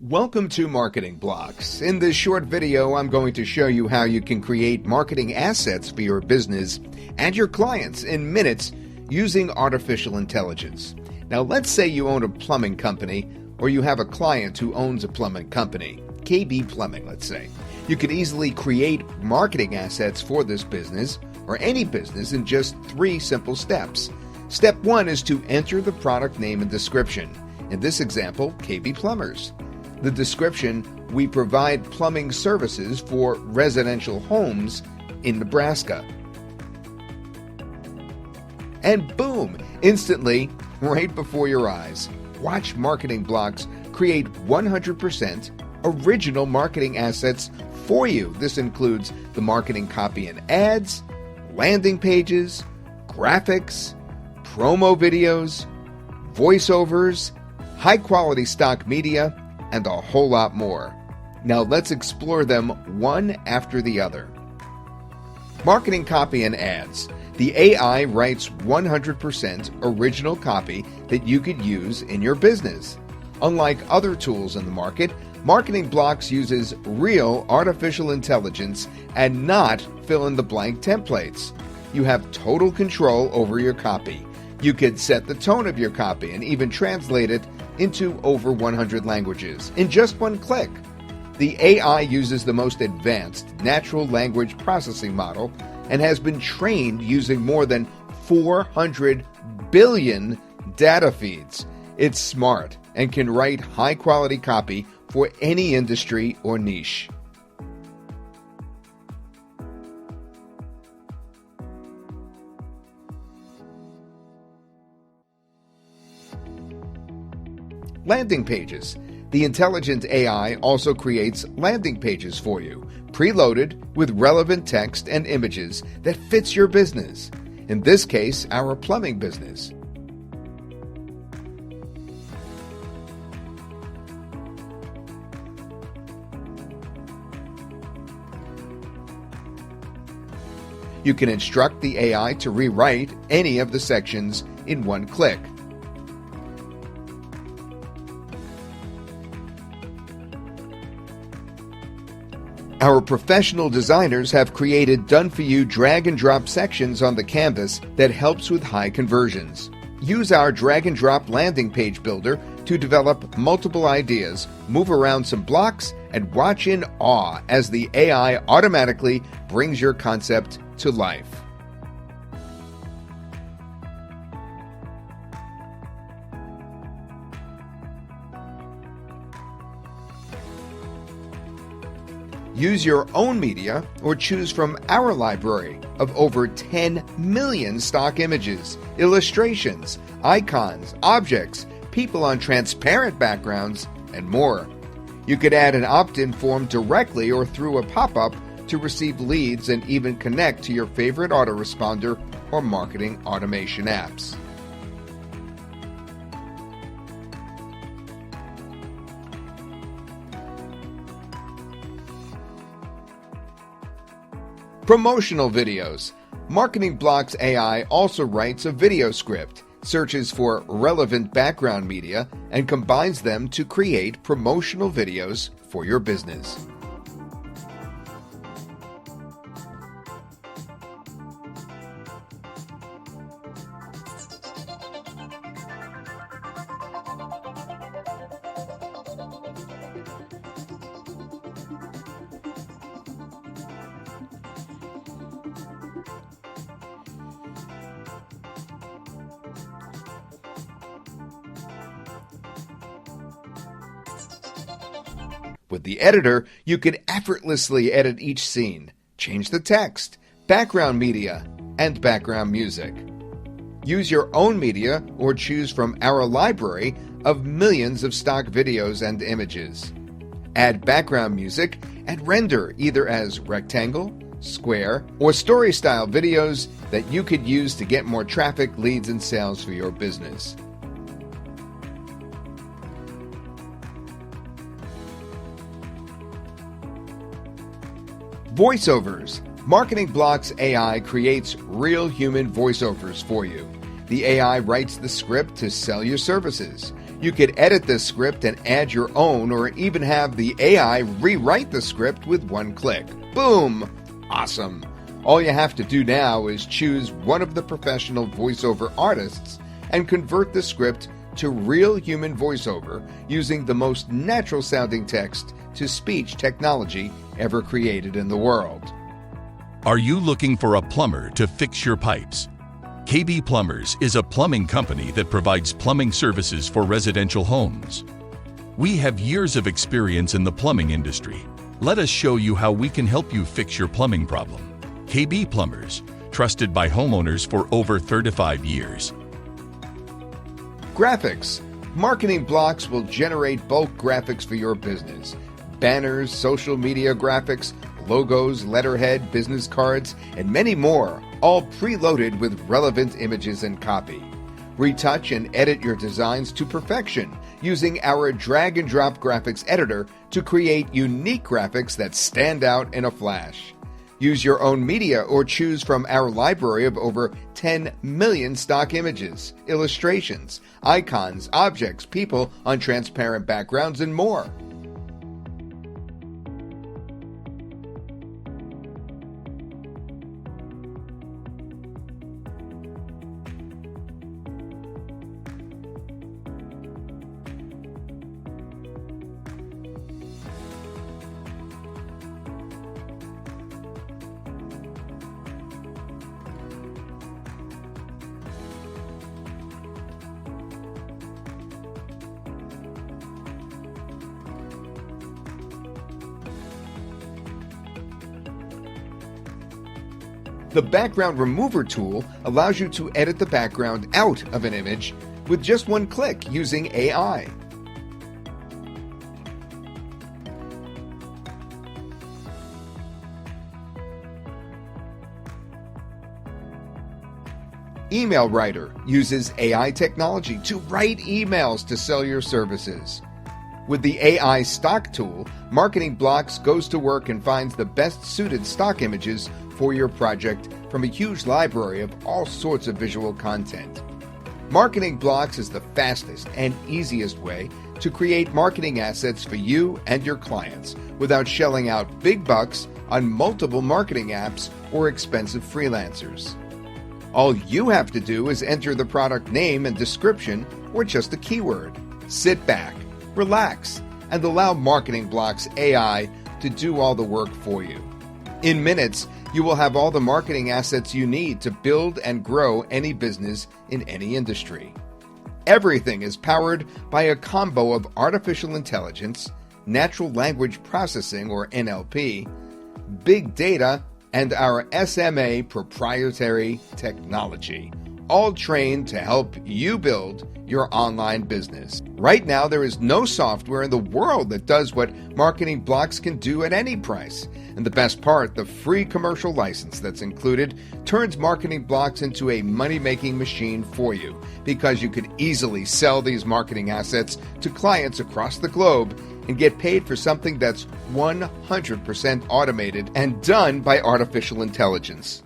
Welcome to Marketing Blocks. In this short video, I'm going to show you how you can create marketing assets for your business and your clients in minutes using artificial intelligence. Now, let's say you own a plumbing company or you have a client who owns a plumbing company, KB Plumbing, let's say. You could easily create marketing assets for this business or any business in just 3 simple steps. Step 1 is to enter the product name and description. In this example, KB Plumbers. The description: we provide plumbing services for residential homes in Nebraska. And boom, instantly, right before your eyes, watch Marketing Blocks create 100% original marketing assets for you. This includes the marketing copy and ads, landing pages, graphics, promo videos, voiceovers, high-quality stock media, and a whole lot more. Now let's explore them one after the other. Marketing copy and ads. The AI writes 100% original copy that you could use in your business. Unlike other tools in the market, Marketing Blocks uses real artificial intelligence and not fill-in-the-blank templates. You have total control over your copy. You could set the tone of your copy and even translate it into over 100 languages in just one click. The AI uses the most advanced natural language processing model and has been trained using more than 400 billion data feeds. It's smart and can write high-quality copy for any industry or niche. Landing pages. The intelligent AI also creates landing pages for you, preloaded with relevant text and images that fits your business. In this case, our plumbing business. You can instruct the AI to rewrite any of the sections in one click. Our professional designers have created done-for-you drag-and-drop sections on the canvas that helps with high conversions. Use our drag-and-drop landing page builder to develop multiple ideas, move around some blocks, and watch in awe as the AI automatically brings your concept to life. Use your own media or choose from our library of over 10 million stock images, illustrations, icons, objects, people on transparent backgrounds, and more. You could add an opt-in form directly or through a pop-up to receive leads and even connect to your favorite autoresponder or marketing automation apps. Promotional videos. Marketing Blocks AI also writes a video script, searches for relevant background media, and combines them to create promotional videos for your business. With the editor, you can effortlessly edit each scene, change the text, background media, and background music. Use your own media or choose from our library of millions of stock videos and images. Add background music and render either as rectangle, square, or story-style videos that you could use to get more traffic, leads, and sales for your business. Voiceovers. Marketing Blocks AI creates real human voiceovers for you. The AI writes the script to sell your services. You could edit this script and add your own, or even have the AI rewrite the script with one click. Boom! Awesome! All you have to do now is choose one of the professional voiceover artists and convert the script to real human voiceover using the most natural sounding text to speech technology ever created in the world. Are you looking for a plumber to fix your pipes? KB Plumbers is a plumbing company that provides plumbing services for residential homes. We have years of experience in the plumbing industry. Let us show you how we can help you fix your plumbing problem. KB Plumbers, trusted by homeowners for over 35 years. Graphics. Marketing Blocks will generate bulk graphics for your business. Banners, social media graphics, logos, letterhead, business cards, and many more, all preloaded with relevant images and copy. Retouch and edit your designs to perfection using our drag and drop graphics editor to create unique graphics that stand out in a flash. Use your own media or choose from our library of over 10 million stock images, illustrations, icons, objects, people on transparent backgrounds, and more. The Background Remover tool allows you to edit the background out of an image with just one click using AI. Email Writer uses AI technology to write emails to sell your services. With the AI Stock tool, Marketing Blocks goes to work and finds the best suited stock images for your project from a huge library of all sorts of visual content. Marketing Blocks is the fastest and easiest way to create marketing assets for you and your clients without shelling out big bucks on multiple marketing apps or expensive freelancers. All you have to do is enter the product name and description or just a keyword. Sit back, relax, and allow Marketing Blocks AI to do all the work for you. In minutes, you will have all the marketing assets you need to build and grow any business in any industry. Everything is powered by a combo of artificial intelligence, natural language processing or NLP, big data, and our SMA proprietary technology, all trained to help you build your online business. Right now, there is no software in the world that does what Marketing Blocks can do at any price. And the best part, the free commercial license that's included turns Marketing Blocks into a money-making machine for you, because you could easily sell these marketing assets to clients across the globe and get paid for something that's 100% automated and done by artificial intelligence.